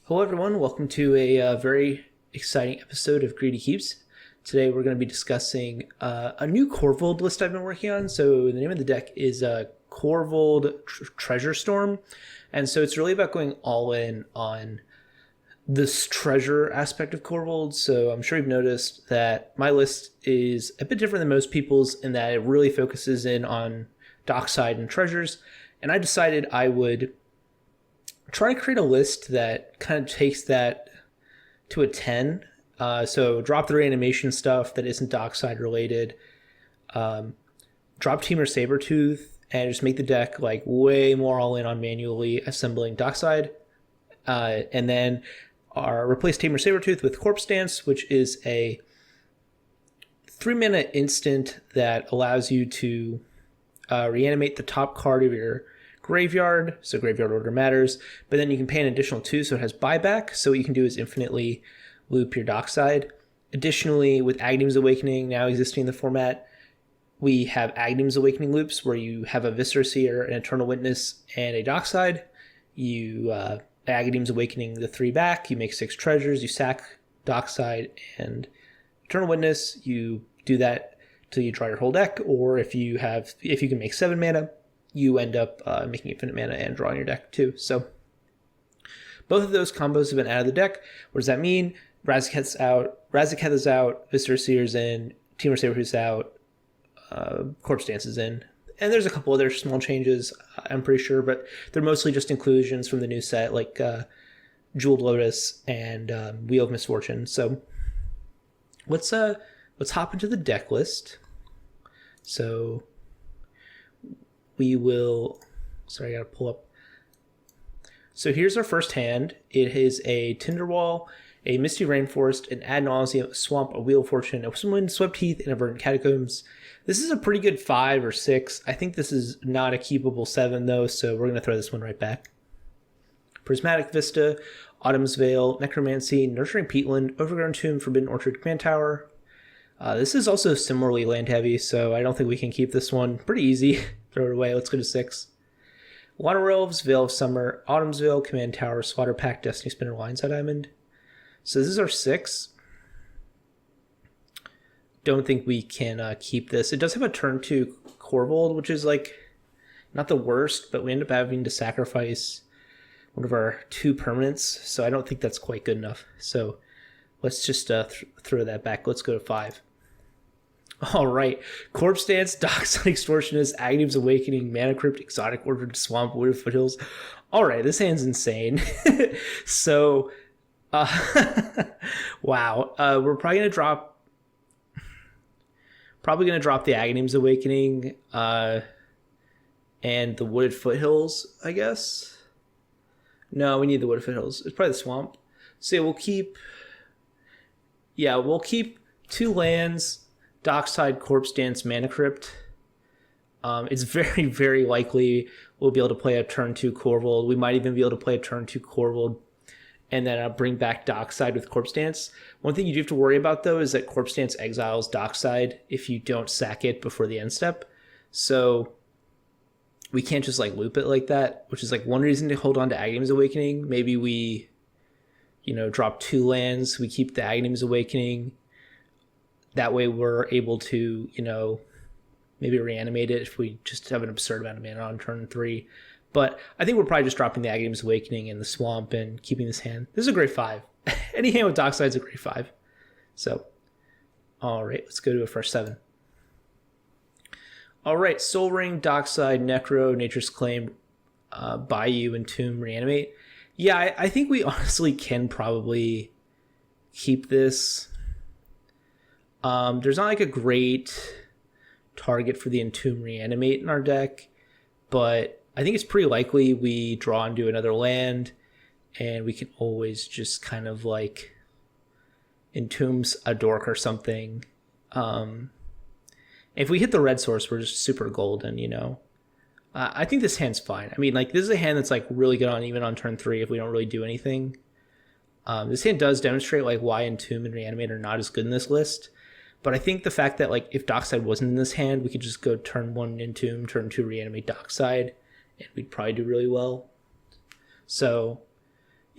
Hello everyone, welcome to a very exciting episode of Greedy Keeps. Today we're going to be discussing a new Korvold list I've been working on. So the name of the deck is Korvold Treasure Storm. And so it's really about going all in on this treasure aspect of Korvold. So I'm sure you've noticed that my list is a bit different than most people's in that it really focuses in on Dockside and treasures. And I decided I would try to create a list that kind of takes that to a 10. So drop the reanimation stuff that isn't Dockside related. Drop Temur Sabertooth and just make the deck like way more all in on manually assembling Dockside. And then replace Temur Sabertooth with Corpse Dance, which is a 3-mana instant that allows you to reanimate the top card of your graveyard, so graveyard order matters, but then you can pay an additional 2, so it has buyback, so what you can do is infinitely loop your Dockside. Additionally, with Aghanim Awakening now existing in the format, we have Aghanim Awakening loops where you have a Viscera Seer, an Eternal Witness, and a Dockside. You Aghanim Awakening the 3 back, you make 6 treasures, you sack Dockside and Eternal Witness, you do that till you draw your whole deck, or if you can make 7 mana, you end up making infinite mana and drawing your deck too. So both of those combos have been out of the deck. What does that mean? Razaketh is out, Viscera Seer's in, Temur Sabertooth's out, Corpse Dance is in. And there's a couple other small changes, I'm pretty sure, but they're mostly just inclusions from the new set, like Jeweled Lotus and Wheel of Misfortune. So let's hop into the deck list. So we will, sorry, I gotta pull up. So here's our first hand. It is a Tinderwall, a Misty Rainforest, an Ad Nauseam, a Swamp, a Wheel of Fortune, a Windswept Heath, and a Verdant Catacombs. This is a pretty good 5 or 6. I think this is not a keepable 7 though, so we're gonna throw this one right back. Prismatic Vista, Autumn's Veil, Necromancy, Nurturing Peatland, Overgrown Tomb, Forbidden Orchard, Command Tower. This is also similarly land heavy, so I don't think we can keep this one. Pretty easy. Throw it away. Let's go to 6. Water Elves, Veil of Summer, Autumn's Veil, Command Tower, Slaughter Pack, Destiny Spinner, Lion's Eye Diamond. So this is our 6. Don't think we can keep this. It does have a turn 2 Korvold, which is like not the worst, but we end up having to sacrifice one of our 2 permanents, so I don't think that's quite good enough. So let's just throw that back. Let's go to 5. All right, Corpse Dance, Dockside Extortionist, Aghanim's Awakening, Mana Crypt, Exotic Ordered Swamp, Wooded Foothills. All right, this hand's insane. So, wow, we're probably gonna drop the Aghanim's Awakening and the Wooded Foothills, I guess. No, we need the Wooded Foothills. It's probably the Swamp. So yeah, we'll keep 2 lands. Dockside, Corpse Dance, Mana Crypt. It's very, very likely we'll be able to play a turn 2 Korvold. We might even be able to play a turn 2 Korvold and then bring back Dockside with Corpse Dance. One thing you do have to worry about, though, is that Corpse Dance exiles Dockside if you don't sack it before the end step. So we can't just like loop it like that, which is like one reason to hold on to Aghanim's Awakening. Maybe we, drop 2 lands. We keep the Aghanim's Awakening. That way we're able to, maybe reanimate it if we just have an absurd amount of mana on turn 3. But I think we're probably just dropping the Aghanim's Awakening and the Swamp and keeping this hand. This is a great 5. Any hand with Dockside is a great 5. So, all right, let's go to a fresh 7. All right, Soul Ring, Dockside, Necro, Nature's Claim, Bayou, and Tomb, Reanimate. Yeah, I think we honestly can probably keep this. There's not like a great target for the Entomb Reanimate in our deck, but I think it's pretty likely we draw into another land, and we can always just kind of like Entombs a dork or something. If we hit the red source, we're just super golden, I think this hand's fine. I mean, like, this is a hand that's like really good on even on turn 3 if we don't really do anything. This hand does demonstrate like why Entomb and Reanimate are not as good in this list. But I think the fact that, like, if Dockside wasn't in this hand, we could just go turn 1 Entomb, turn 2 Reanimate Dockside, and we'd probably do really well. So,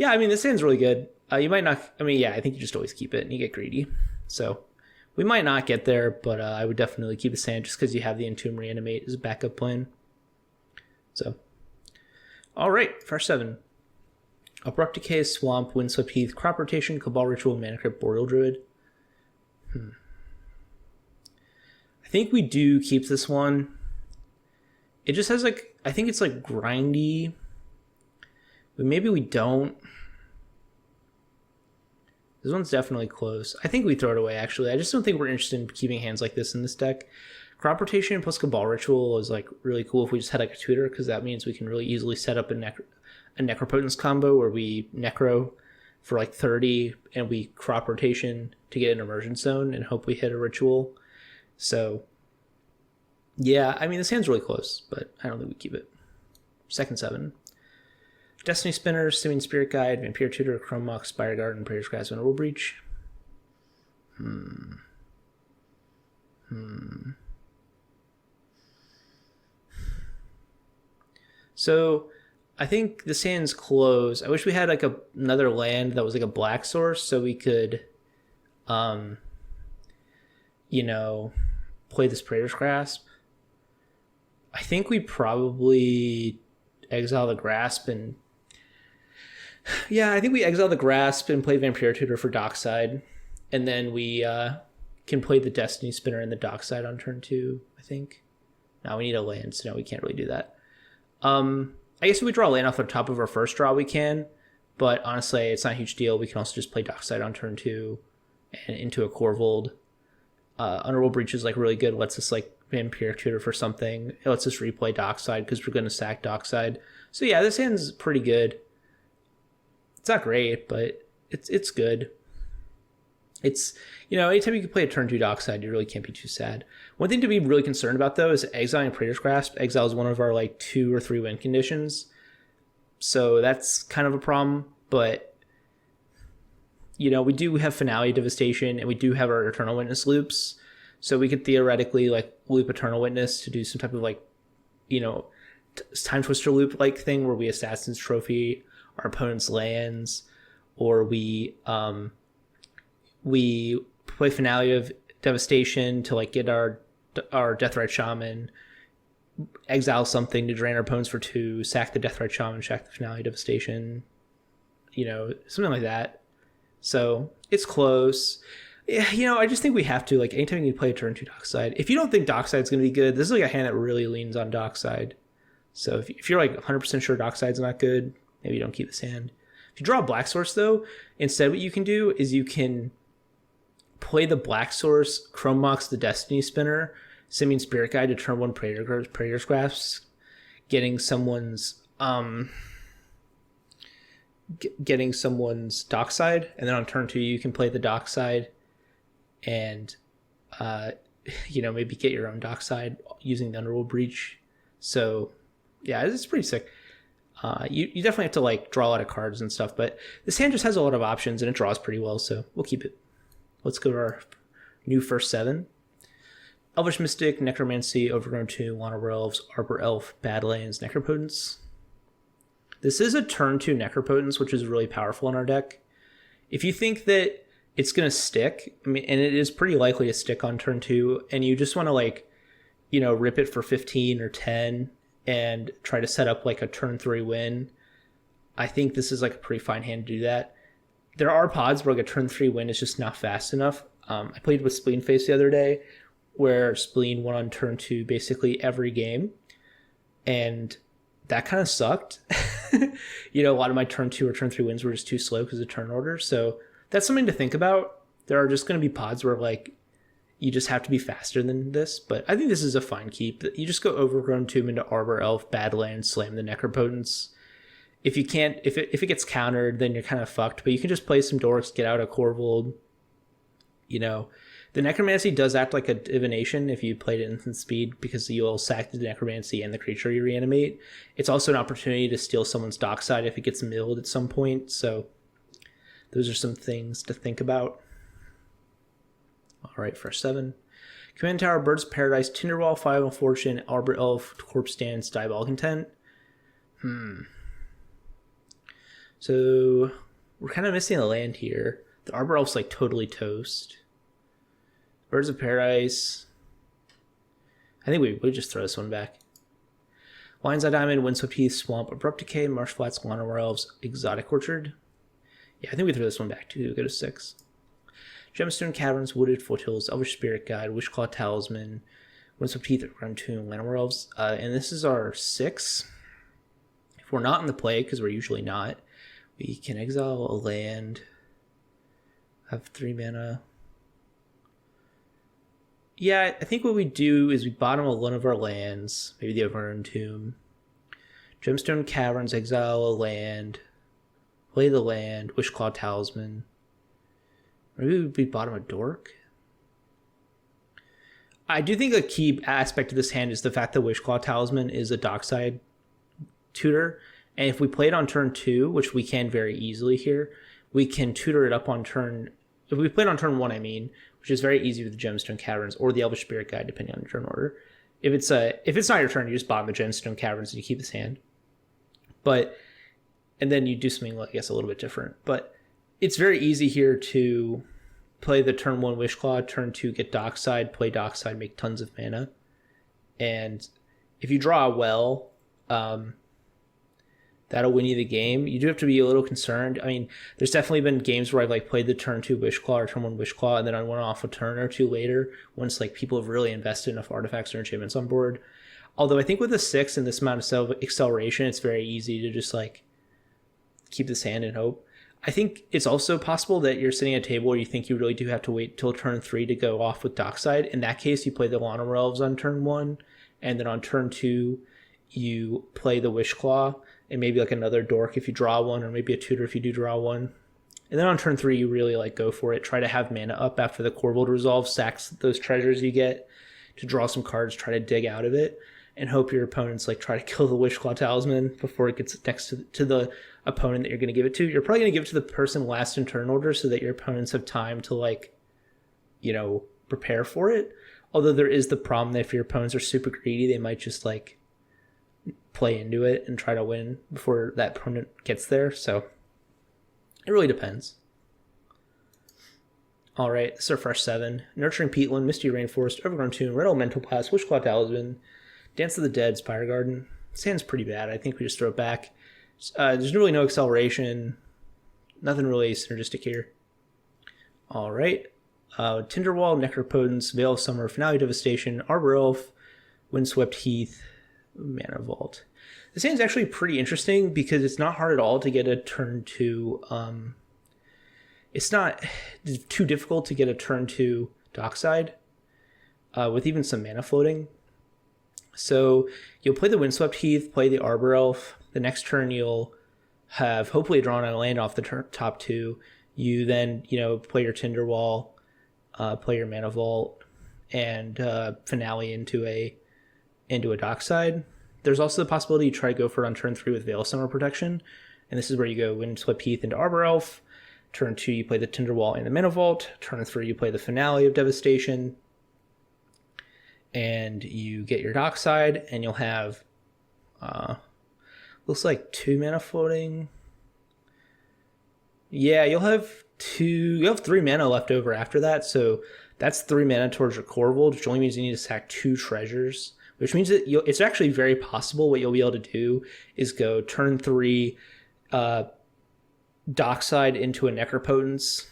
Yeah, I mean, this hand's really good. You might not. I mean, yeah, I think you just always keep it and you get greedy. So we might not get there, but I would definitely keep this hand just because you have the Entomb Reanimate as a backup plan. So, all right, for 7. Abrupt Decay, Swamp, Windswept Heath, Crop Rotation, Cabal Ritual, Mana Crypt, Boreal Druid. I think we do keep this one. It just has like, I think it's like grindy, but maybe we don't. This one's definitely close. I think we throw it away, actually. I just don't think we're interested in keeping hands like this in this deck. Crop Rotation plus Cabal Ritual is like really cool if we just had like a tutor, because that means we can really easily set up a Necropotence combo where we Necro for like 30 and we Crop Rotation to get an Immersion Zone and hope we hit a Ritual. So, yeah, I mean, this hand's really close, but I don't think we keep it. Second 7. Destiny Spinner, Simian Spirit Guide, Vampire Tutor, Chrome Mox, Spire Garden, Praetor's Grasp, Venerable Breach. So, I think this hand's close. I wish we had like another land that was like a black source so we could, you know, play this Praetor's Grasp. I think we probably exile the Grasp and... Yeah, I think we exile the Grasp and play Vampire Tutor for Dockside. And then we can play the Destiny Spinner and the Dockside on turn 2, I think. Now we need a land, so no, we can't really do that. I guess if we draw a land off the top of our first draw, we can. But honestly, it's not a huge deal. We can also just play Dockside on turn 2 and into a Korvold. Honorable Breach is like really good. Lets us like Vampire Tutor for something. It lets us replay Dockside because we're going to sack Dockside. So yeah, this hand's pretty good. It's not great, but it's good. It's, you know, anytime you can play a turn 2 Dockside, you really can't be too sad. One thing to be really concerned about, though, is exiling Praetor's Grasp. Exile is one of our, like, 2 or 3 win conditions. So that's kind of a problem, but, you know, we do have Finale Devastation, and we do have our Eternal Witness loops. So we could theoretically, like, loop Eternal Witness to do some type of, like, you know, Time Twister loop-like thing where we Assassin's Trophy our opponent's lands, or we play Finale of Devastation to like get our Deathrite Shaman, exile something to drain our opponents for 2, sack the Deathrite Shaman, sack the Finale of Devastation, you know, something like that. So it's close. Yeah, you know, I just think we have to, like, anytime you play a turn 2 Dockside, if you don't think Dockside's going to be good, this is like a hand that really leans on Dockside. So if you're like 100% sure Dockside's not good, maybe you don't keep this hand. If you draw a black source, though, instead what you can do is you can play the black source, Chrome Mox the Destiny Spinner, Simian Spirit Guide to turn 1 Praetor's Grasp, getting someone's Dockside, and then on turn 2 you can play the Dockside and you know, maybe get your own Dockside using the Underworld Breach. So yeah, it's pretty sick. You definitely have to like draw a lot of cards and stuff, but this hand just has a lot of options and it draws pretty well, so we'll keep it. Let's go to our new first 7. Elvish Mystic, Necromancy, Overgrown Tomb, Wanderer Elves, Arbor Elf, Badlands, Necropotence. This is a turn 2 Necropotence, which is really powerful in our deck. If you think that it's going to stick, I mean, and it is pretty likely to stick on turn 2, and you just want to like, you know, rip it for 15 or 10 and try to set up like a turn 3 win, I think this is like a pretty fine hand to do that. There are pods where like a turn 3 win is just not fast enough. I played with Spleen Face the other day where Spleen won on turn 2 basically every game, and that kind of sucked. You know, a lot of my turn 2 or turn 3 wins were just too slow because of turn order, so that's something to think about. There are just going to be pods where like you just have to be faster than this, but I think this is a fine keep. You just go Overgrown Tomb into Arbor Elf, Badlands, slam the Necropotence. If you can't, if it gets countered, then you're kind of fucked, but you can just play some Dorks, get out a Korvold. You know, the Necromancy does act like a divination if you played it instant speed, because you'll sack the Necromancy and the creature you reanimate. It's also an opportunity to steal someone's Dockside if it gets milled at some point, so those are some things to think about. All right, for 7. Command Tower, Birds of Paradise, Tinderwall, Final Fortune, Arbor Elf, Corpse Dance, Diabolic Intent. So we're kind of missing a land here. The Arbor Elf's like totally toast. Birds of Paradise. I think we would just throw this one back. Lion's Eye Diamond, Windswept Heath, Swamp, Abrupt Decay, Marsh Flats, Llanowar Elves, Exotic Orchard. Yeah, I think we throw this one back too. Go to 6. Gemstone Caverns, Wooded Foothills, Elvish Spirit Guide, Wishclaw Talisman, Windswept Heath, Ground Tomb, Llanowar Elves. And this is our 6. If we're not in the play, because we're usually not, we can exile a land, have 3 mana. Yeah, I think what we do is we bottom one of our lands, maybe the Ground Tomb. Gemstone Caverns, exile a land, play the land, Wishclaw Talisman. Maybe we bottom a Dork. I do think a key aspect of this hand is the fact that Wishclaw Talisman is a Dockside tutor. And if we play it on turn 2, which we can very easily here, we can tutor it up on turn... If we play it on turn 1, I mean, which is very easy with the Gemstone Caverns or the Elvish Spirit Guide, depending on your turn order. If it's not your turn, you just bottom the Gemstone Caverns and you keep this hand. And then you do something, I guess, a little bit different. But it's very easy here to play the turn 1 Wishclaw, turn 2 get Dockside, play Dockside, make tons of mana. And if you draw well, that'll win you the game. You do have to be a little concerned. I mean, there's definitely been games where I've played the turn 2 Wishclaw or turn 1 Wishclaw, and then I went off a turn or two later once people have really invested enough artifacts or enchantments on board. Although I think with the 6 and this amount of acceleration, it's very easy to just keep this hand and hope. I think it's also possible that you're sitting at a table where you think you really do have to wait till turn 3 to go off with Dockside. In that case, you play the Llanowar Elves on turn 1, and then on turn 2, you play the Wishclaw, and maybe another Dork if you draw one, or maybe a tutor if you do draw one. And then on turn 3, you really go for it. Try to have mana up after the Korvold resolve, sacks those treasures you get to draw some cards, try to dig out of it, and hope your opponents try to kill the Wishclaw Talisman before it gets next to the opponent that you're going to give it to. You're probably going to give it to the person last in turn order so that your opponents have time to prepare for it. Although there is the problem that if your opponents are super greedy, they might just play into it and try to win before that opponent gets there. So it really depends. All right, this is our fresh 7. Nurturing Peatland, Misty Rainforest, Overgrown Tomb, Red Elemental Pass, Wishclaw Talisman, Dance of the Dead, Spire Garden. This hand's pretty bad. I think we just throw it back. There's really no acceleration. Nothing really synergistic here. All right. Tinderwall, Necropotence, Veil of Summer, Finale Devastation, Arbor Elf, Windswept Heath, Mana Vault. This hand's actually pretty interesting because it's not hard at all to get a turn 2. It's not too difficult to get a turn 2 Dockside with even some mana floating. So you'll play the Windswept Heath, play the Arbor Elf. The next turn you'll have hopefully drawn a land off the top 2. You then, play your Tinderwall, play your Mana Vault, and finale into a Dockside. There's also the possibility you try to go for it on turn 3 with Veil of Summer Protection. And this is where you go Windswept Heath into Arbor Elf. Turn 2, you play the Tinderwall and the Mana Vault. Turn 3, you play the Finale of Devastation. And you get your Dockside, and you'll have, looks like 2 mana floating. Yeah, you'll have 3 mana left over after that, so that's 3 mana towards your Korvold, which only means you need to sack 2 treasures, which means that it's actually very possible what you'll be able to do is go turn 3, Dockside into a Necropotence,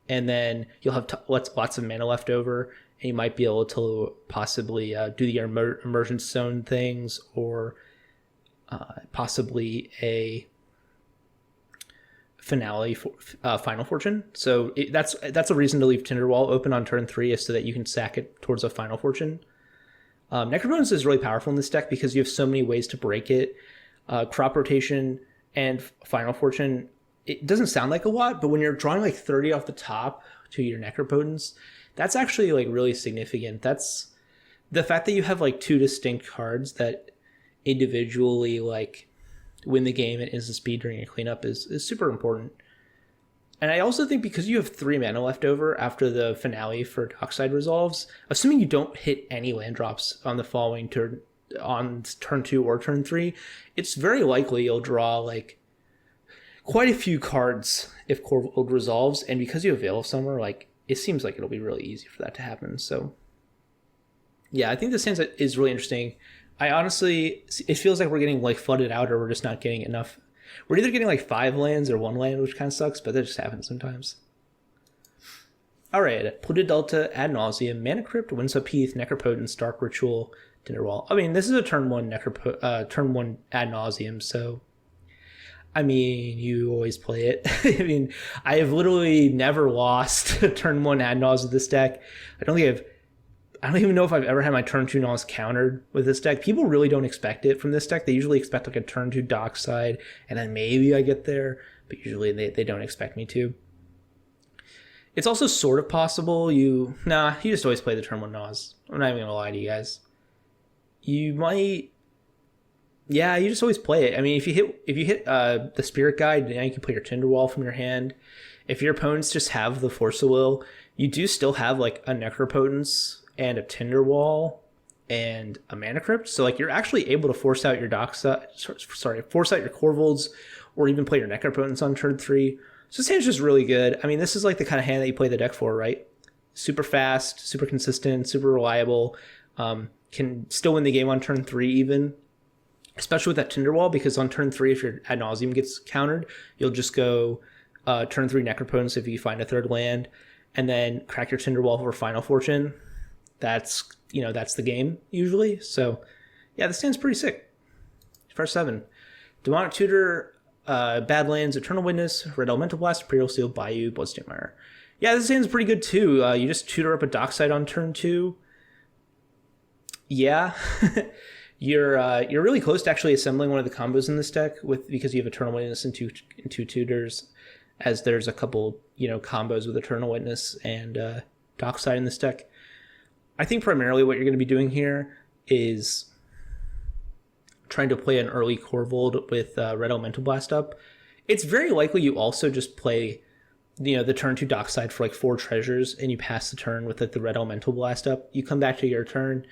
and then you'll have lots of mana left over, and you might be able to possibly do the Immersion Stone things, or possibly a finale for Final Fortune. So that's a reason to leave Tinderwall open on turn 3, is so that you can sack it towards a Final Fortune. Necropotence is really powerful in this deck because you have so many ways to break it. Crop Rotation and Final Fortune, it doesn't sound like a lot, but when you're drawing 30 off the top to your Necropotence, that's actually really significant. That's the fact that you have 2 distinct cards that individually win the game at instant speed during a cleanup is super important. And I also think because you have 3 mana left over after the finale for Dockside resolves, assuming you don't hit any land drops on the following turn, on turn 2 or turn 3, it's very likely you'll draw quite a few cards if Korvold resolves, and because you have Veil of Summer, like, it seems like it'll be really easy for that to happen. So yeah, I think this hand is really interesting. I honestly, it feels like we're getting like flooded out, or we're just not getting enough. We're either getting like 5 lands or 1 land, which kind of sucks, but that just happens sometimes. All right, Polluted Delta, Ad Nauseam, Mana Crypt, Windswept Heath, Necropotence, Dark Ritual, Dinnerwall. I mean, this is a turn 1 turn 1 Ad Nauseam, so I mean, you always play it. I mean, I have literally never lost turn 1 Ad Nauseam with this deck. I don't even know if I've ever had my turn 2 Naus countered with this deck. People really don't expect it from this deck. They usually expect like a turn 2 Dockside, and then maybe I get there, but usually they don't expect me to. It's also sort of possible you just always play the turn 1 Naus. I'm not even going to lie to you guys. You might... Yeah, you just always play it. I mean, if you hit the Spirit Guide, now you can play your Tinderwall from your hand. If your opponents just have the Force of Will, you do still have like a Necropotence and a Tinderwall and a Mana Crypt. So like you're actually able to force out your force out your Korvolds, or even play your Necropotence on turn 3. So this hand's just really good. I mean, this is like the kind of hand that you play the deck for, right? Super fast, super consistent, super reliable. Can still win the game on turn 3 even. Especially with that Tinderwall, because on turn 3, if your Ad Nauseam gets countered, you'll just go turn 3 Necropotence if you find a 3rd land, and then crack your Tinderwall for Final Fortune. That's the game usually. So yeah, this stand's pretty sick. First 7. Demonic Tutor, Badlands, Eternal Witness, Red Elemental Blast, Imperial Seal, Bayou, Bloodstained Mire. Yeah, this stand's pretty good too. You just tutor up a Dockside on turn 2. Yeah. You're really close to actually assembling one of the combos in this deck because you have Eternal Witness and two tutors, as there's a couple combos with Eternal Witness and Dockside in this deck. I think primarily what you're going to be doing here is trying to play an early Korvold with Red Elemental Blast up. It's very likely you also just play the turn 2 Dockside for like 4 treasures, and you pass the turn with the Red Elemental Blast up. You come back to your turn,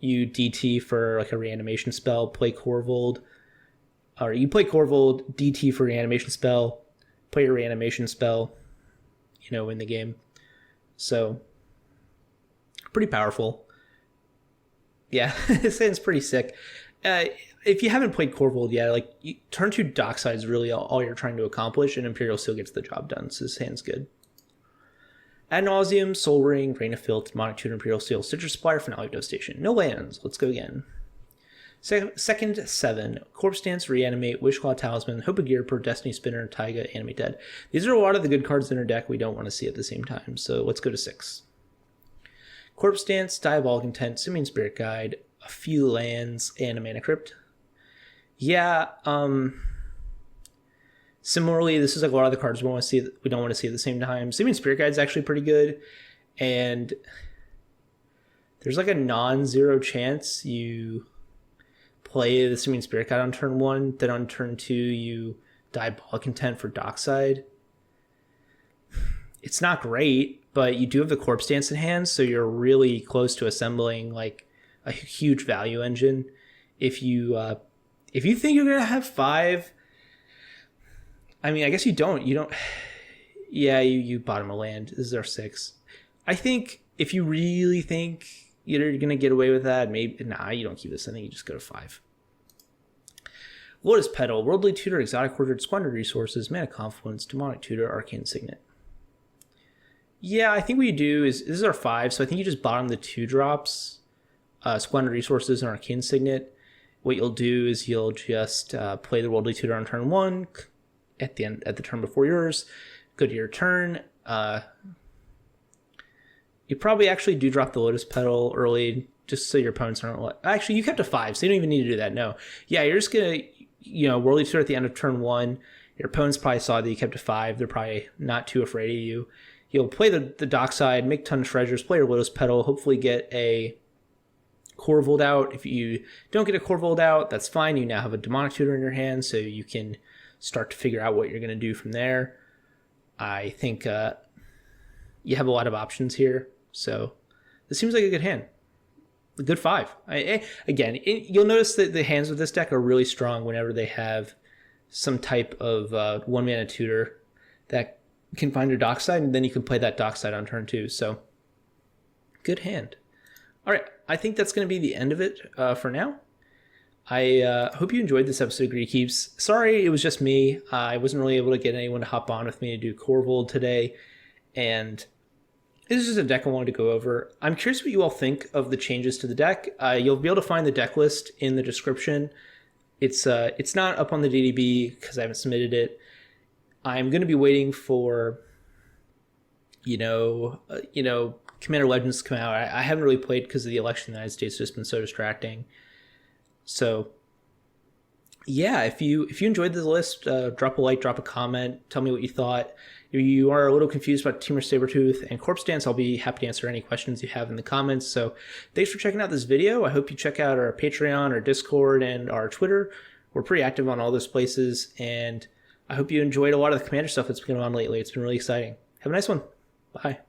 you DT for like a reanimation spell, play Korvold, or you play Korvold, DT for reanimation spell, play your reanimation spell, win the game. So pretty powerful. Yeah, this hand's pretty sick. If you haven't played Korvold yet, like turn 2 Dockside is really all you're trying to accomplish, and Imperial Seal gets the job done. So this hand's good. Ad Nauseam, Soul Ring, Rain of Filth, Demonic Tutor, Imperial Seal, Citrus Supplier, Finale of Devastation. No lands. Let's go again. Second 7. Corpse Dance, Reanimate, Wishclaw Talisman, Hope of Gear, Per, Destiny Spinner, Taiga, Animate Dead. These are a lot of the good cards in our deck we don't want to see at the same time. So let's go to 6. Corpse Dance, Diabolic Intent, Simian Spirit Guide, a few lands, and a Mana Crypt. Yeah, similarly, this is like a lot of the cards we don't want to see at the same time. Simian Spirit Guide is actually pretty good, and there's like a non-zero chance you play the Simian Spirit Guide on turn 1, then on turn 2 you Diabolic Intent for Dockside. It's not great, but you do have the Corpse Dance in hand, so you're really close to assembling like a huge value engine. If you think you're gonna have 5. I mean, I guess you don't. Yeah, you bottom a land. This is our 6. I think if you really think you're going to get away with that, maybe... Nah, you don't keep this. I think you just go to 5. Lotus Petal, Worldly Tutor, Exotic Orchard, Squandered Resources, Mana Confluence, Demonic Tutor, Arcane Signet. Yeah, I think what you do is... This is our 5, so I think you just bottom the 2 drops, Squandered Resources and Arcane Signet. What you'll do is you'll just play the Worldly Tutor on turn 1, at the turn before yours, go to your turn. You probably actually do drop the Lotus Petal early, just so your opponents aren't... Actually, you kept a 5, so you don't even need to do that, no. Yeah, you're just going to, Worldly Tutor at the end of turn 1. Your opponents probably saw that you kept a 5. They're probably not too afraid of you. You'll play the Dockside, make a ton of treasures, play your Lotus Petal, hopefully get a Korvold out. If you don't get a Korvold out, that's fine. You now have a Demonic Tutor in your hand, so you can start to figure out what you're going to do from there. I think you have a lot of options here, so this seems like a good hand. A good 5. Again, you'll notice that the hands with this deck are really strong whenever they have some type of 1-mana tutor that can find your Dockside, and then you can play that Dockside on turn 2. So good hand. All right, I think that's going to be the end of it for now. I hope you enjoyed this episode of Greedy Keeps. Sorry it was just me. I wasn't really able to get anyone to hop on with me to do Korvold today, and this is just a deck I wanted to go over. I'm curious what you all think of the changes to the deck. You'll be able to find the deck list in the description. It's not up on the DDB because I haven't submitted it. I'm going to be waiting for, Commander Legends to come out. I haven't really played because of the election in the United States. It's just been so distracting. So, yeah, if you enjoyed the list, drop a like, drop a comment, tell me what you thought. If you are a little confused about Temur Sabertooth and Corpse Dance, I'll be happy to answer any questions you have in the comments. So thanks for checking out this video. I hope you check out our Patreon, our Discord, and our Twitter. We're pretty active on all those places, and I hope you enjoyed a lot of the Commander stuff that's been going on lately. It's been really exciting. Have a nice one. Bye.